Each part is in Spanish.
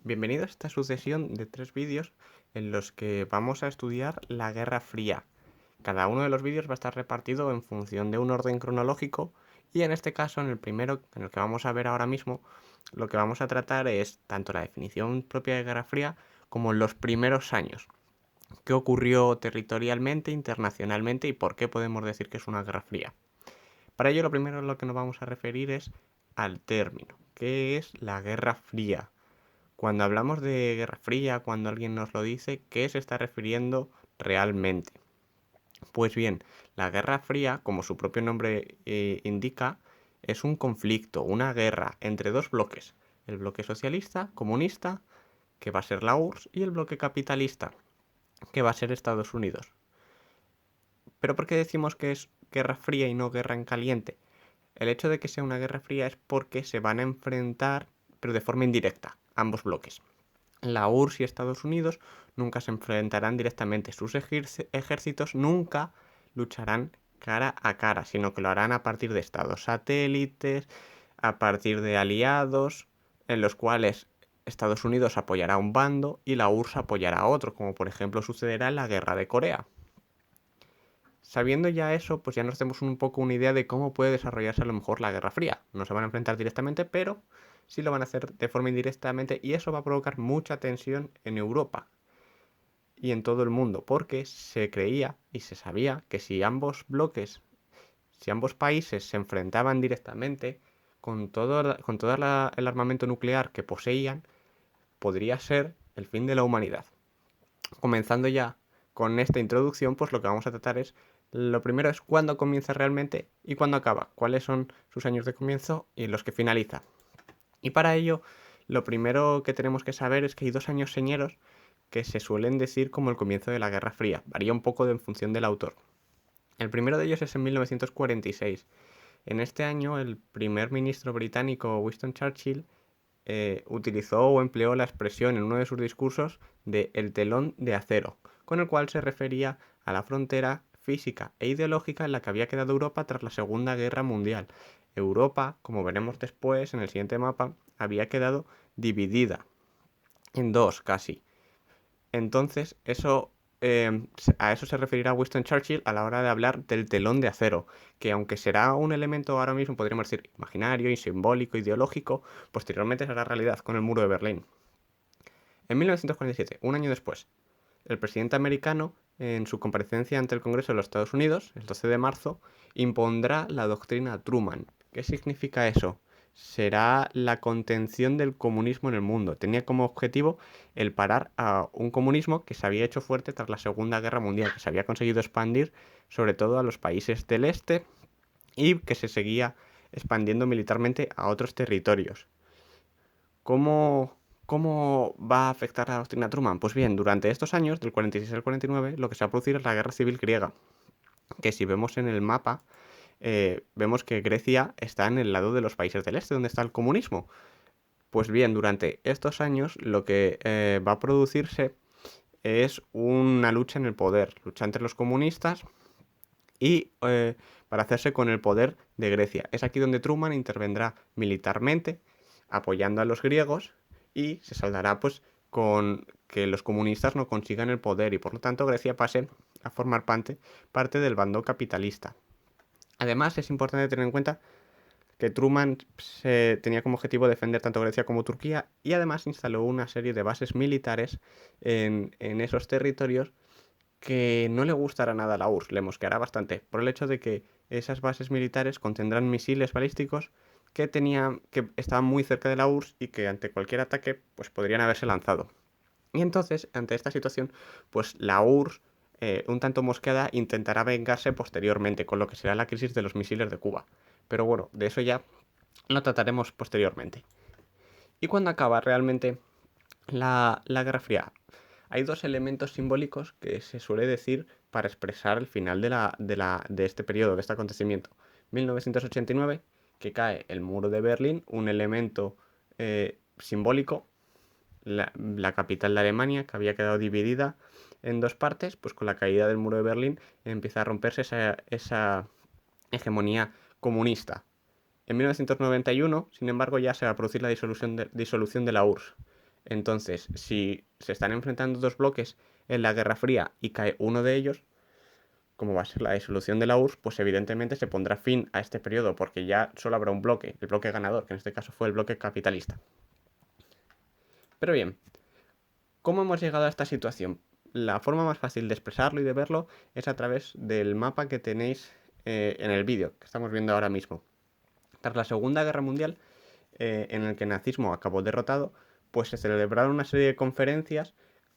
Bienvenidos a esta sucesión de 3 vídeos en los que vamos a estudiar la Guerra Fría. Cada uno de los vídeos va a estar repartido en función de un orden cronológico y en este caso, en el primero, en el que vamos a ver ahora mismo, lo que vamos a tratar es tanto la definición propia de Guerra Fría como los primeros años. ¿Qué ocurrió territorialmente, internacionalmente y por qué podemos decir que es una Guerra Fría? Para ello, lo primero en lo que nos vamos a referir es al término. ¿Qué es la Guerra Fría? Cuando hablamos de Guerra Fría, cuando alguien nos lo dice, ¿qué se está refiriendo realmente? Pues bien, la Guerra Fría, como su propio nombre indica, es un conflicto, una guerra entre dos bloques. El bloque socialista, comunista, que va a ser la URSS, y el bloque capitalista, que va a ser Estados Unidos. ¿Pero por qué decimos que es Guerra Fría y no guerra en caliente? El hecho de que sea una Guerra Fría es porque se van a enfrentar, pero de forma indirecta, ambos bloques. La URSS y Estados Unidos nunca se enfrentarán directamente. Sus ejércitos nunca lucharán cara a cara, sino que lo harán a partir de estados satélites, a partir de aliados, en los cuales Estados Unidos apoyará a un bando y la URSS apoyará a otro, como por ejemplo sucederá en la Guerra de Corea. Sabiendo ya eso, pues ya nos tenemos un poco una idea de cómo puede desarrollarse a lo mejor la Guerra Fría. No se van a enfrentar directamente, pero sí lo van a hacer de forma indirectamente y eso va a provocar mucha tensión en Europa y en todo el mundo, porque se creía y se sabía que si ambos bloques, si ambos países se enfrentaban directamente con todo el armamento nuclear que poseían, podría ser el fin de la humanidad. Comenzando ya con esta introducción, pues lo que vamos a tratar es, lo primero es cuándo comienza realmente y cuándo acaba, cuáles son sus años de comienzo y los que finaliza. Y para ello, lo primero que tenemos que saber es que hay 2 años señeros que se suelen decir como el comienzo de la Guerra Fría. Varía un poco en función del autor. El primero de ellos es en 1946. En este año, el primer ministro británico Winston Churchill utilizó o empleó la expresión en uno de sus discursos de el telón de acero, con el cual se refería a la frontera física e ideológica en la que había quedado Europa tras la Segunda Guerra Mundial. Europa, como veremos después en el siguiente mapa, había quedado dividida en dos casi. Entonces, a eso se referirá Winston Churchill a la hora de hablar del telón de acero, que aunque será un elemento ahora mismo, podríamos decir, imaginario y simbólico, ideológico, posteriormente será realidad con el muro de Berlín. En 1947, un año después, el presidente americano, en su comparecencia ante el Congreso de los Estados Unidos, el 12 de marzo, impondrá la doctrina Truman. ¿Qué significa eso? Será la contención del comunismo en el mundo. Tenía como objetivo el parar a un comunismo que se había hecho fuerte tras la Segunda Guerra Mundial, que se había conseguido expandir sobre todo a los países del este y que se seguía expandiendo militarmente a otros territorios. ¿Cómo va a afectar la doctrina Truman? Pues bien, durante estos años, del 46 al 49, lo que se va a producir es la Guerra Civil Griega, que si vemos en el mapa, vemos que Grecia está en el lado de los países del este, donde está el comunismo. Pues bien, durante estos años lo que va a producirse es una lucha en el poder, lucha entre los comunistas y para hacerse con el poder de Grecia. Es aquí donde Truman intervendrá militarmente, apoyando a los griegos y se saldará pues con que los comunistas no consigan el poder y por lo tanto Grecia pase a formar parte del bando capitalista. Además es importante tener en cuenta que Truman tenía como objetivo defender tanto Grecia como Turquía y además instaló una serie de bases militares en esos territorios que no le gustará nada a la URSS, le mosqueará bastante, por el hecho de que esas bases militares contendrán misiles balísticos que estaban muy cerca de la URSS y que ante cualquier ataque pues podrían haberse lanzado. Y entonces, ante esta situación, pues la URSS, un tanto mosqueada, intentará vengarse posteriormente con lo que será la crisis de los misiles de Cuba. Pero bueno, de eso ya lo trataremos posteriormente. ¿Y cuándo acaba realmente la Guerra Fría? Hay dos elementos simbólicos que se suele decir para expresar el final de este periodo, de este acontecimiento. 1989, que cae el muro de Berlín, un elemento simbólico, la capital de Alemania, que había quedado dividida en dos partes, pues con la caída del muro de Berlín empieza a romperse esa hegemonía comunista. En 1991, sin embargo, ya se va a producir la disolución de la URSS. Entonces, si se están enfrentando dos bloques en la Guerra Fría y cae uno de ellos, como va a ser la disolución de la URSS, pues evidentemente se pondrá fin a este periodo porque ya solo habrá un bloque, el bloque ganador, que en este caso fue el bloque capitalista. Pero bien, ¿cómo hemos llegado a esta situación? La forma más fácil de expresarlo y de verlo es a través del mapa que tenéis en el vídeo que estamos viendo ahora mismo. Tras la Segunda Guerra Mundial, en el que el nazismo acabó derrotado, pues se celebraron una serie de conferencias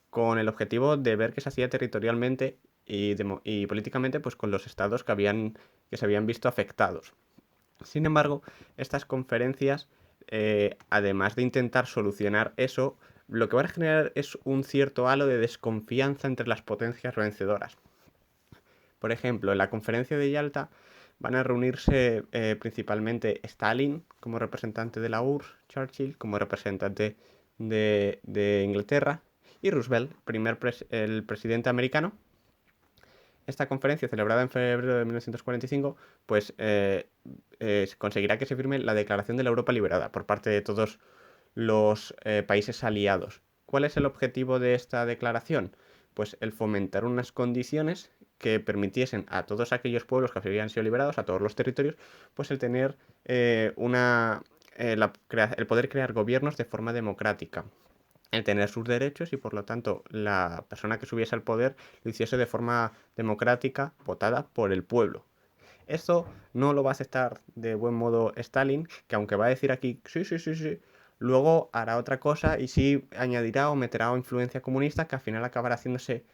con el objetivo de ver qué se hacía territorialmente y políticamente pues, con los estados que se habían visto afectados. Sin embargo, estas conferencias, además de intentar solucionar eso, lo que van a generar es un cierto halo de desconfianza entre las potencias vencedoras. Por ejemplo, en la conferencia de Yalta van a reunirse principalmente Stalin como representante de la URSS, Churchill como representante de Inglaterra y Roosevelt, el presidente americano. Esta conferencia, celebrada en febrero de 1945, pues conseguirá que se firme la Declaración de la Europa Liberada por parte de todos los países aliados. ¿Cuál es el objetivo de esta declaración? Pues el fomentar unas condiciones que permitiesen a todos aquellos pueblos que habían sido liberados, a todos los territorios, pues el tener el poder crear gobiernos de forma democrática, el tener sus derechos y por lo tanto la persona que subiese al poder lo hiciese de forma democrática, votada por el pueblo. Esto no lo va a aceptar de buen modo Stalin, que aunque va a decir aquí sí, sí, sí, sí, luego hará otra cosa y sí añadirá o meterá influencia comunista que al final acabará haciéndose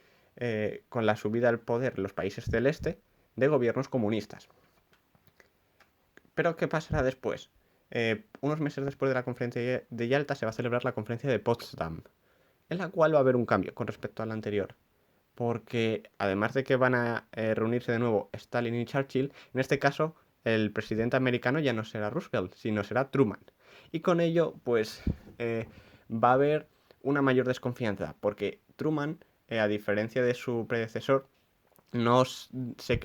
con la subida al poder en los países del este de gobiernos comunistas. Pero ¿qué pasará después? Unos meses después de la conferencia de Yalta se va a celebrar la conferencia de Potsdam, en la cual va a haber un cambio con respecto a la anterior. Porque además de que van a reunirse de nuevo Stalin y Churchill, en este caso el presidente americano ya no será Roosevelt, sino será Truman. Y con ello, pues, va a haber una mayor desconfianza, porque Truman, a diferencia de su predecesor, no se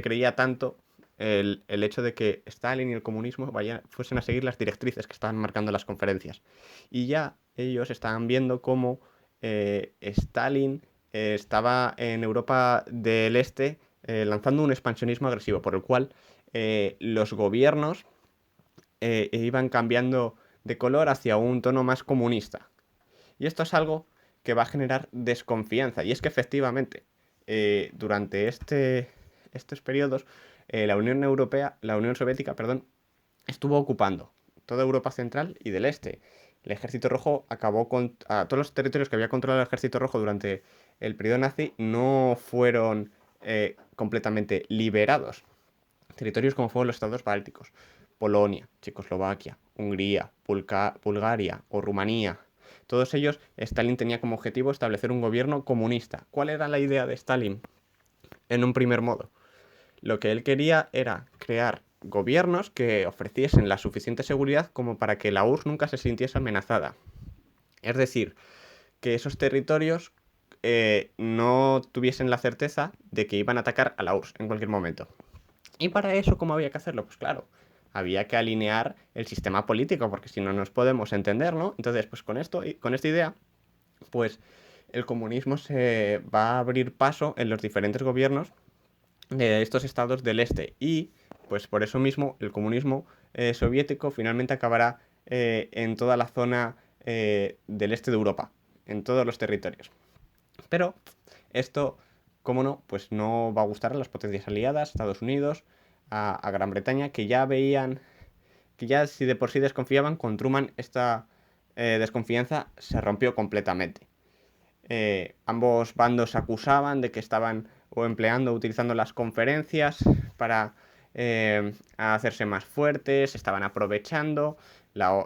creía tanto el hecho de que Stalin y el comunismo fuesen a seguir las directrices que estaban marcando las conferencias. Y ya ellos estaban viendo cómo Stalin estaba en Europa del Este lanzando un expansionismo agresivo, por el cual los gobiernos iban cambiando de color hacia un tono más comunista. Y esto es algo que va a generar desconfianza. Y es que efectivamente, durante estos periodos, la Unión Soviética, perdón, estuvo ocupando toda Europa Central y del Este. El Ejército Rojo acabó con todos los territorios que había controlado el Ejército Rojo durante el periodo nazi no fueron completamente liberados. Territorios como fueron los estados bálticos, Polonia, Checoslovaquia, Hungría, Bulgaria o Rumanía. Todos ellos, Stalin tenía como objetivo establecer un gobierno comunista. ¿Cuál era la idea de Stalin? En un primer modo, lo que él quería era crear gobiernos que ofreciesen la suficiente seguridad como para que la URSS nunca se sintiese amenazada. Es decir, que esos territorios no tuviesen la certeza de que iban a atacar a la URSS en cualquier momento. ¿Y para eso cómo había que hacerlo? Pues claro, había que alinear el sistema político, porque si no nos podemos entender, ¿no? Entonces, pues con esto, con esta idea, pues el comunismo se va a abrir paso en los diferentes gobiernos de estos estados del este y pues por eso mismo el comunismo soviético finalmente acabará en toda la zona del este de Europa, en todos los territorios. Pero esto, como no, pues no va a gustar a las potencias aliadas, Estados Unidos, a Gran Bretaña, que ya veían, que ya si de por sí desconfiaban, con Truman esta desconfianza se rompió completamente. Ambos bandos acusaban de que estaban o empleando o utilizando las conferencias para hacerse más fuertes, estaban aprovechando.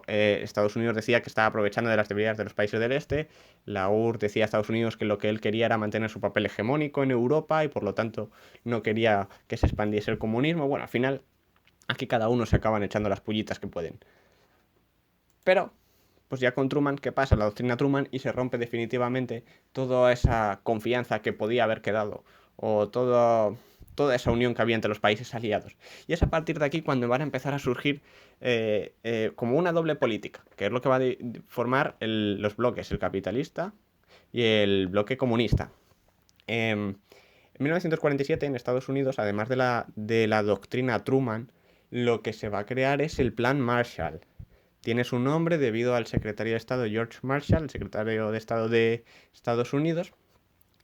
Estados Unidos decía que estaba aprovechando de las debilidades de los países del este. La URSS decía a Estados Unidos que lo que él quería era mantener su papel hegemónico en Europa y por lo tanto no quería que se expandiese el comunismo. Bueno, al final aquí cada uno se acaban echando las pullitas que pueden. Pero pues ya con Truman, ¿qué pasa? La doctrina Truman y se rompe definitivamente toda esa confianza que podía haber quedado o todo toda esa unión que había entre los países aliados. Y es a partir de aquí cuando van a empezar a surgir como una doble política, que es lo que va a formar los bloques, el capitalista y el bloque comunista. En 1947 en Estados Unidos, además de la doctrina Truman, lo que se va a crear es el Plan Marshall. Tiene su nombre debido al secretario de Estado George Marshall, el secretario de Estado de Estados Unidos,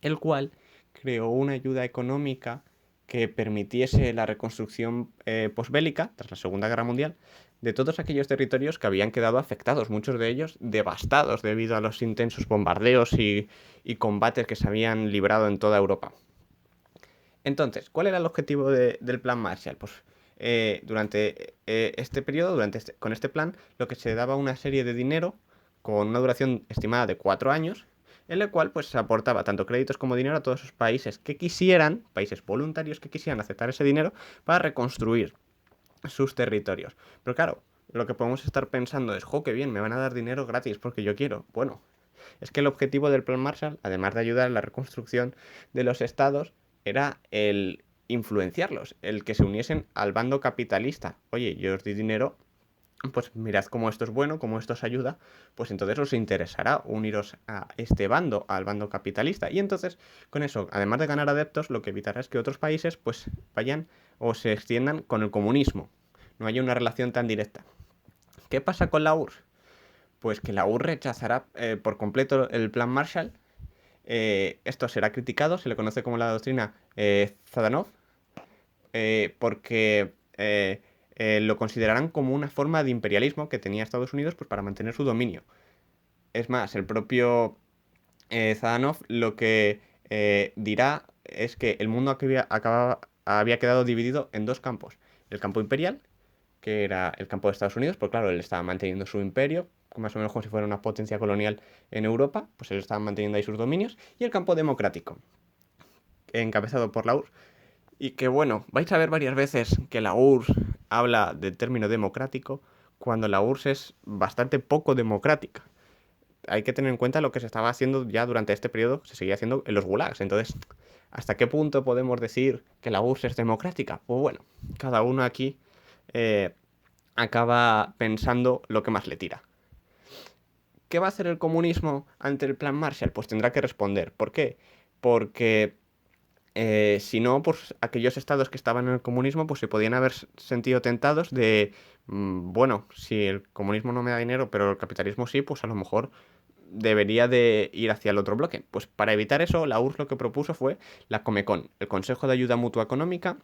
el cual creó una ayuda económica que permitiese la reconstrucción posbélica, tras la Segunda Guerra Mundial, de todos aquellos territorios que habían quedado afectados, muchos de ellos devastados debido a los intensos bombardeos y combates que se habían librado en toda Europa. Entonces, ¿cuál era el objetivo del Plan Marshall? Pues durante este periodo, con este plan, lo que se daba una serie de dinero con una duración estimada de 4 años, en el cual pues se aportaba tanto créditos como dinero a todos esos países que quisieran, países voluntarios que quisieran aceptar ese dinero para reconstruir sus territorios. Pero claro, lo que podemos estar pensando es, jo, qué bien, me van a dar dinero gratis porque yo quiero. Bueno, es que el objetivo del Plan Marshall, además de ayudar en la reconstrucción de los estados, era el influenciarlos, el que se uniesen al bando capitalista. Oye, yo os di dinero, pues mirad cómo esto es bueno, cómo esto os ayuda, pues entonces os interesará uniros a este bando, al bando capitalista. Y entonces, con eso, además de ganar adeptos, lo que evitará es que otros países pues vayan o se extiendan con el comunismo. No haya una relación tan directa. ¿Qué pasa con la URSS? Pues que la URSS rechazará por completo el Plan Marshall. Esto será criticado, se le conoce como la doctrina Zhdanov, porque lo considerarán como una forma de imperialismo que tenía Estados Unidos pues, para mantener su dominio. Es más, el propio Zhdanov lo que dirá es que el mundo había quedado dividido en dos campos. El campo imperial, que era el campo de Estados Unidos, porque claro, él estaba manteniendo su imperio, más o menos como si fuera una potencia colonial en Europa, pues él estaba manteniendo ahí sus dominios, y el campo democrático, encabezado por la URSS, y que bueno, vais a ver varias veces que la URSS habla del término democrático, cuando la URSS es bastante poco democrática. Hay que tener en cuenta lo que se estaba haciendo ya durante este periodo, se seguía haciendo en los gulags. Entonces, ¿hasta qué punto podemos decir que la URSS es democrática? Pues bueno, cada uno aquí acaba pensando lo que más le tira. ¿Qué va a hacer el comunismo ante el Plan Marshall? Pues tendrá que responder. ¿Por qué? Porque si no, pues aquellos estados que estaban en el comunismo pues se podían haber sentido tentados de, bueno, si el comunismo no me da dinero, pero el capitalismo sí, pues a lo mejor debería de ir hacia el otro bloque. Pues para evitar eso, la URSS lo que propuso fue la Comecon, el Consejo de Ayuda Mutua Económica,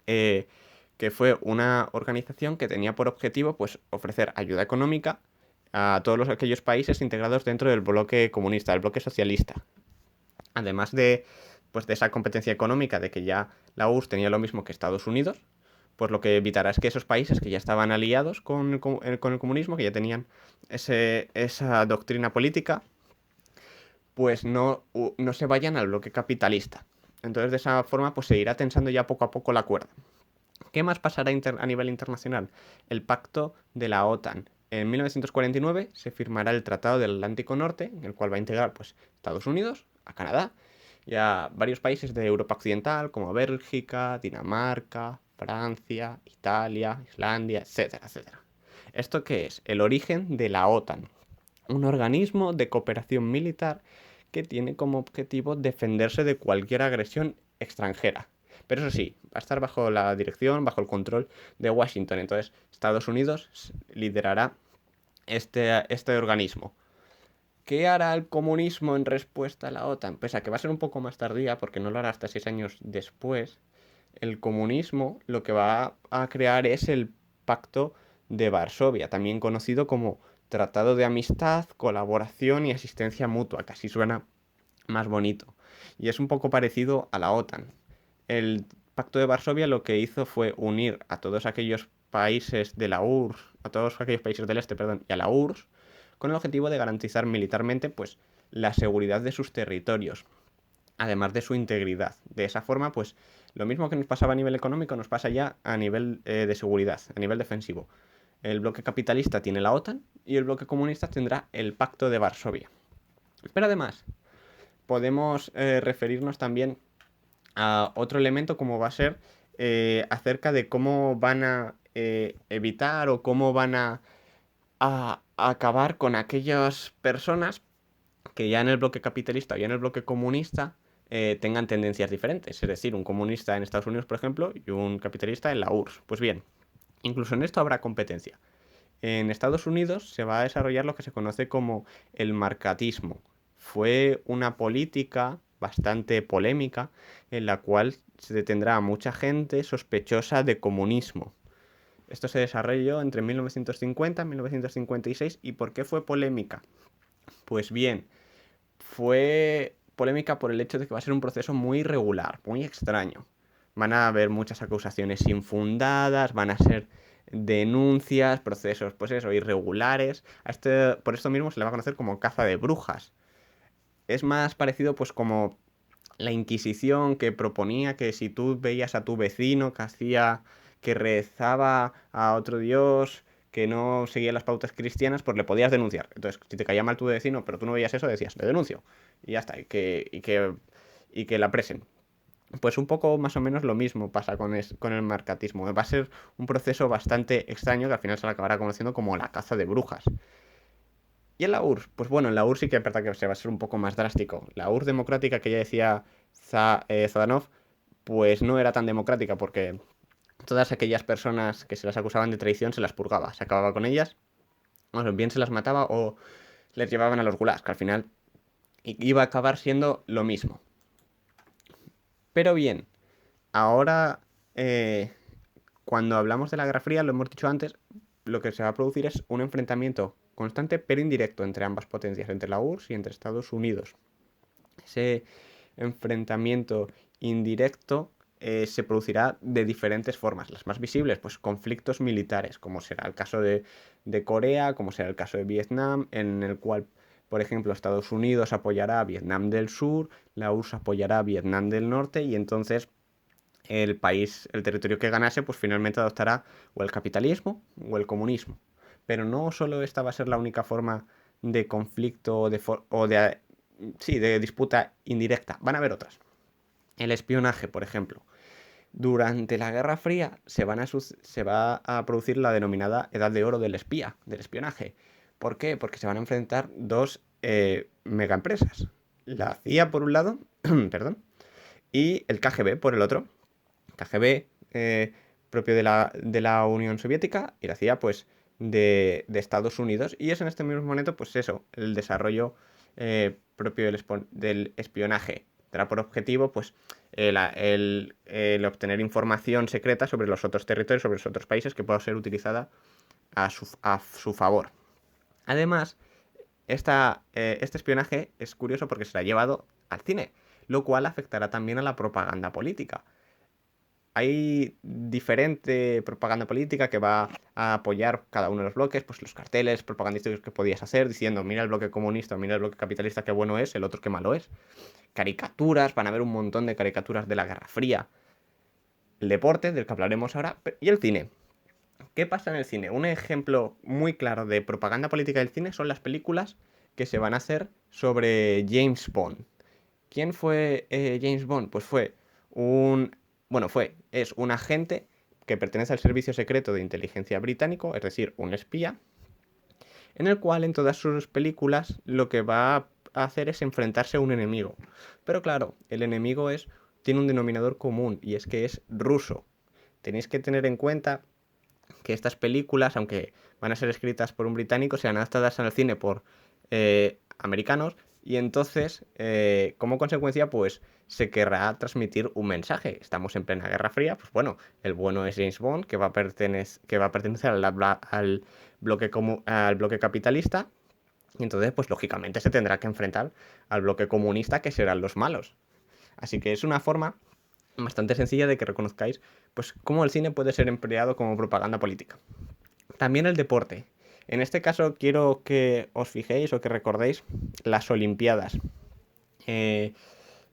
que fue una organización que tenía por objetivo pues ofrecer ayuda económica a todos aquellos países integrados dentro del bloque comunista, del bloque socialista. Además de, pues, de esa competencia económica de que ya la URSS tenía lo mismo que Estados Unidos, pues lo que evitará es que esos países que ya estaban aliados con el comunismo, que ya tenían esa doctrina política, pues no se vayan al bloque capitalista. Entonces de esa forma pues se irá tensando ya poco a poco la cuerda. ¿Qué más pasará a nivel internacional? El pacto de la OTAN. En 1949 se firmará el Tratado del Atlántico Norte, en el cual va a integrar pues, Estados Unidos, a Canadá y a varios países de Europa Occidental, como Bélgica, Dinamarca, Francia, Italia, Islandia, etcétera, etcétera. ¿Esto qué es? El origen de la OTAN, un organismo de cooperación militar que tiene como objetivo defenderse de cualquier agresión extranjera. Pero eso sí, va a estar bajo la dirección, bajo el control de Washington. Entonces, Estados Unidos liderará este organismo. ¿Qué hará el comunismo en respuesta a la OTAN? Pese a que va a ser un poco más tardía, porque no lo hará hasta 6 años después, el comunismo lo que va a crear es el Pacto de Varsovia, también conocido como Tratado de Amistad, Colaboración y Asistencia Mutua, que así suena más bonito. Y es un poco parecido a la OTAN. El Pacto de Varsovia lo que hizo fue unir a todos aquellos países de la URSS, a todos aquellos países del este, perdón, y a la URSS, con el objetivo de garantizar militarmente pues, la seguridad de sus territorios, además de su integridad. De esa forma, pues, lo mismo que nos pasaba a nivel económico, nos pasa ya a nivel de seguridad, a nivel defensivo. El bloque capitalista tiene la OTAN y el bloque comunista tendrá el Pacto de Varsovia. Pero además, podemos referirnos también a otro elemento como va a ser acerca de cómo van a evitar o cómo van a acabar con aquellas personas que ya en el bloque capitalista o ya en el bloque comunista tengan tendencias diferentes. Es decir, un comunista en Estados Unidos, por ejemplo, y un capitalista en la URSS. Pues bien, incluso en esto habrá competencia. En Estados Unidos se va a desarrollar lo que se conoce como el marcatismo. Fue una política bastante polémica en la cual se detendrá a mucha gente sospechosa de comunismo. Esto se desarrolló entre 1950 y 1956. ¿Y por qué fue polémica? Pues bien, fue polémica por el hecho de que va a ser un proceso muy irregular, muy extraño. Van a haber muchas acusaciones infundadas, van a ser denuncias, procesos, pues eso, irregulares. Por esto mismo se le va a conocer como caza de brujas. Es más parecido pues como la Inquisición, que proponía que si tú veías a tu vecino que hacía, que rezaba a otro dios, que no seguía las pautas cristianas, pues le podías denunciar. Entonces, si te caía mal tu vecino, pero tú no veías eso, decías, le denuncio. Y ya está, y que la presen. Pues un poco más o menos lo mismo pasa con el marcatismo. Va a ser un proceso bastante extraño que al final se le acabará conociendo como la caza de brujas. ¿Y en la URSS? Pues bueno, en la URSS sí que es verdad que se va a ser un poco más drástico. La URSS democrática que ya decía Zadanov, pues no era tan democrática porque todas aquellas personas que se las acusaban de traición se las purgaba, se acababa con ellas, bueno, bien se las mataba o les llevaban a los gulags, que al final iba a acabar siendo lo mismo. Pero bien, ahora cuando hablamos de la Guerra Fría, lo hemos dicho antes, lo que se va a producir es un enfrentamiento constante pero indirecto entre ambas potencias, entre la URSS y entre Estados Unidos. Ese enfrentamiento indirecto se producirá de diferentes formas. Las más visibles, pues conflictos militares, como será el caso de Corea, como será el caso de Vietnam, en el cual, por ejemplo, Estados Unidos apoyará a Vietnam del Sur, la URSS apoyará a Vietnam del Norte, y entonces el país, el territorio que ganase, pues finalmente adoptará o el capitalismo o el comunismo. Pero no solo esta va a ser la única forma de conflicto o de disputa indirecta. Van a haber otras. El espionaje, por ejemplo. Durante la Guerra Fría se va a producir la denominada Edad de Oro del espía, del espionaje. ¿Por qué? Porque se van a enfrentar dos megaempresas. La CIA por un lado, perdón, y el KGB por el otro. KGB propio de la Unión Soviética y la CIA pues de Estados Unidos. Y es en este mismo momento pues eso, el desarrollo propio del espionaje. Tendrá por objetivo pues el obtener información secreta sobre los otros territorios, sobre los otros países que pueda ser utilizada a su favor. Además, este espionaje es curioso porque se ha llevado al cine, lo cual afectará también a la propaganda política. Hay diferente propaganda política que va a apoyar cada uno de los bloques, pues los carteles propagandísticos que podías hacer diciendo mira el bloque comunista, mira el bloque capitalista qué bueno es, el otro qué malo es. Caricaturas, van a haber un montón de caricaturas de la Guerra Fría. El deporte, del que hablaremos ahora, y el cine. ¿Qué pasa en el cine? Un ejemplo muy claro de propaganda política del cine son las películas que se van a hacer sobre James Bond. ¿Quién fue James Bond? Pues es un agente que pertenece al servicio secreto de inteligencia británico, es decir, un espía, en el cual en todas sus películas lo que va a hacer es enfrentarse a un enemigo. Pero claro, el enemigo tiene un denominador común y es que es ruso. Tenéis que tener en cuenta que estas películas, aunque van a ser escritas por un británico, sean adaptadas al cine por americanos y entonces, como consecuencia, pues se querrá transmitir un mensaje. Estamos en plena Guerra Fría, pues bueno, el bueno es James Bond, que va a pertenecer al bloque capitalista, y entonces, pues lógicamente se tendrá que enfrentar al bloque comunista, que serán los malos. Así que es una forma bastante sencilla de que reconozcáis pues cómo el cine puede ser empleado como propaganda política. También el deporte. En este caso quiero que os fijéis o que recordéis las Olimpiadas. Eh,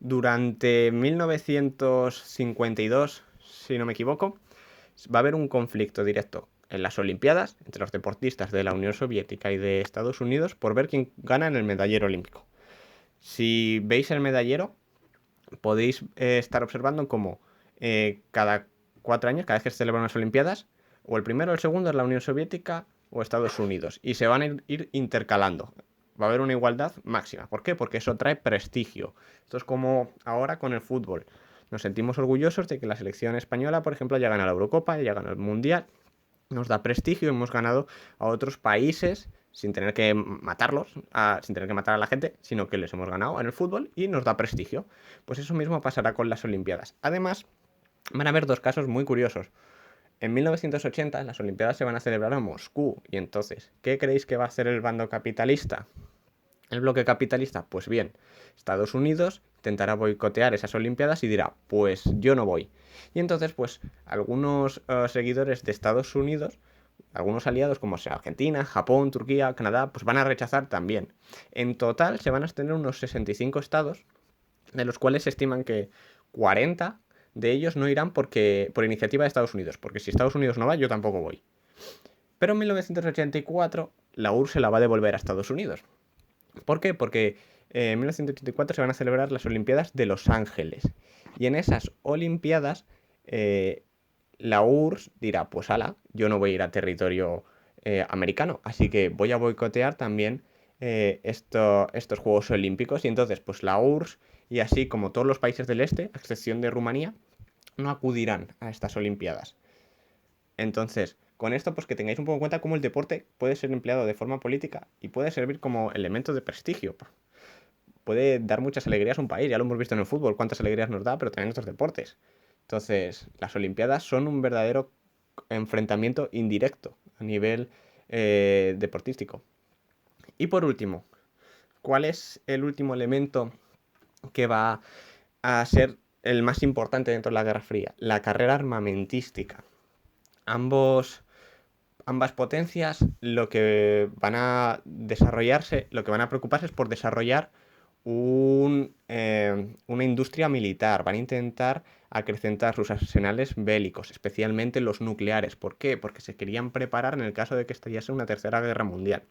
durante 1952, si no me equivoco, va a haber un conflicto directo en las Olimpiadas entre los deportistas de la Unión Soviética y de Estados Unidos por ver quién gana en el medallero olímpico. Si veis el medallero, podéis estar observando cómo cada 4 años, cada vez que se celebran las Olimpiadas, o el primero o el segundo es la Unión Soviética o Estados Unidos, y se van a ir intercalando. Va a haber una igualdad máxima. ¿Por qué? Porque eso trae prestigio. Esto es como ahora con el fútbol. Nos sentimos orgullosos de que la selección española, por ejemplo, haya ganado la Eurocopa, haya ganado el Mundial. Nos da prestigio, hemos ganado a otros países sin tener que matarlos, sin tener que matar a la gente, sino que les hemos ganado en el fútbol y nos da prestigio. Pues eso mismo pasará con las Olimpiadas. Además, van a haber dos casos muy curiosos. En 1980 las Olimpiadas se van a celebrar en Moscú. Y entonces, ¿qué creéis que va a hacer el bando capitalista? El bloque capitalista, pues bien, Estados Unidos intentará boicotear esas Olimpiadas y dirá, pues yo no voy. Y entonces, pues algunos seguidores de Estados Unidos, algunos aliados como sea Argentina, Japón, Turquía, Canadá, pues van a rechazar también. En total se van a tener unos 65 estados, de los cuales se estiman que 40 de ellos no irán por iniciativa de Estados Unidos, porque si Estados Unidos no va, yo tampoco voy. Pero en 1984 la URSS se la va a devolver a Estados Unidos. ¿Por qué? Porque en 1984 se van a celebrar las Olimpiadas de Los Ángeles. Y en esas Olimpiadas la URSS dirá, pues ala, yo no voy a ir a territorio americano, así que voy a boicotear también estos Juegos Olímpicos. Y entonces, pues la URSS y así como todos los países del este, a excepción de Rumanía, no acudirán a estas Olimpiadas. Entonces, con esto, pues que tengáis un poco en cuenta cómo el deporte puede ser empleado de forma política y puede servir como elemento de prestigio. Puede dar muchas alegrías a un país, ya lo hemos visto en el fútbol, cuántas alegrías nos da, pero también en otros deportes. Entonces, las Olimpiadas son un verdadero enfrentamiento indirecto a nivel deportístico. Y por último, ¿cuál es el último elemento que va a ser el más importante dentro de la Guerra Fría? La carrera armamentística. Ambas potencias lo que van a desarrollarse, lo que van a preocuparse es por desarrollar una industria militar. Van a intentar acrecentar sus arsenales bélicos, especialmente los nucleares. ¿Por qué? Porque se querían preparar en el caso de que estallase una tercera guerra mundial.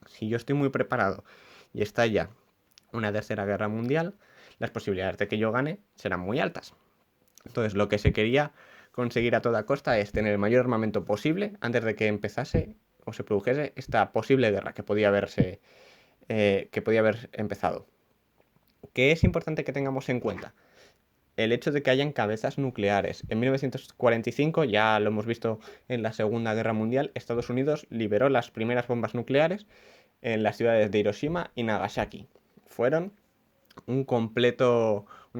Si yo estoy muy preparado y estalla una tercera guerra mundial, las posibilidades de que yo gane serán muy altas. Entonces, lo que se quería conseguir a toda costa es tener el mayor armamento posible antes de que empezase o se produjese esta posible guerra que podía haber empezado. ¿Qué es importante que tengamos en cuenta? El hecho de que hayan cabezas nucleares. En 1945, ya lo hemos visto en la Segunda Guerra Mundial, Estados Unidos liberó las primeras bombas nucleares en las ciudades de Hiroshima y Nagasaki. Fueron una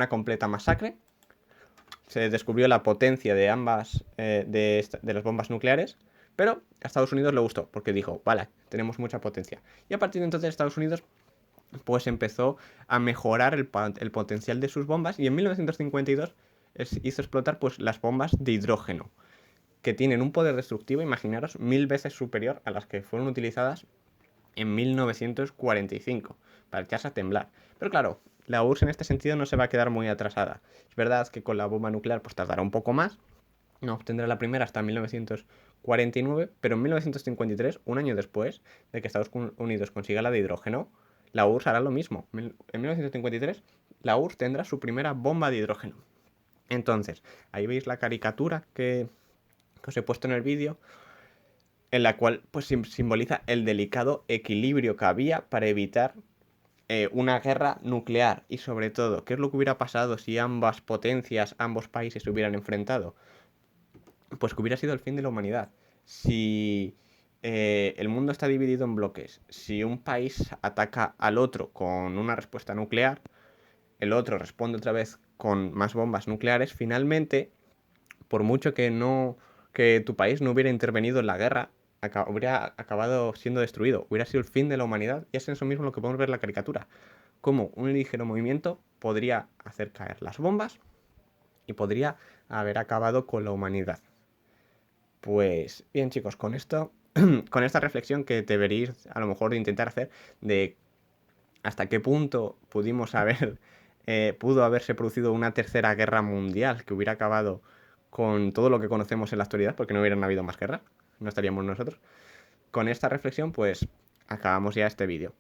completa masacre. Se descubrió la potencia de ambas de las bombas nucleares, pero a Estados Unidos le gustó porque dijo, vale, tenemos mucha potencia. Y a partir de entonces Estados Unidos pues empezó a mejorar el potencial de sus bombas y en 1952 hizo explotar pues las bombas de hidrógeno, que tienen un poder destructivo, imaginaros, 1000 veces superior a las que fueron utilizadas en 1945 para echarse a temblar. Pero claro, la URSS en este sentido no se va a quedar muy atrasada. Es verdad que con la bomba nuclear pues tardará un poco más, no obtendrá la primera hasta 1949, pero en 1953, un año después de que Estados Unidos consiga la de hidrógeno, la URSS hará lo mismo. En 1953, la URSS tendrá su primera bomba de hidrógeno. Entonces, ahí veis la caricatura que os he puesto en el vídeo, en la cual pues simboliza el delicado equilibrio que había para evitar una guerra nuclear y sobre todo, ¿qué es lo que hubiera pasado si ambas potencias, ambos países se hubieran enfrentado? Pues que hubiera sido el fin de la humanidad. Si el mundo está dividido en bloques, si un país ataca al otro con una respuesta nuclear, el otro responde otra vez con más bombas nucleares, finalmente, por mucho que tu país no hubiera intervenido en la guerra, hubiera acabado siendo destruido, hubiera sido el fin de la humanidad, y es eso mismo lo que podemos ver en la caricatura, como un ligero movimiento podría hacer caer las bombas y podría haber acabado con la humanidad. Pues bien, chicos, con esto, con esta reflexión que deberíais a lo mejor intentar hacer de hasta qué punto pudo haberse producido una tercera guerra mundial que hubiera acabado con todo lo que conocemos en la actualidad, porque no hubieran habido más guerras, no estaríamos nosotros. Con esta reflexión, pues acabamos ya este vídeo.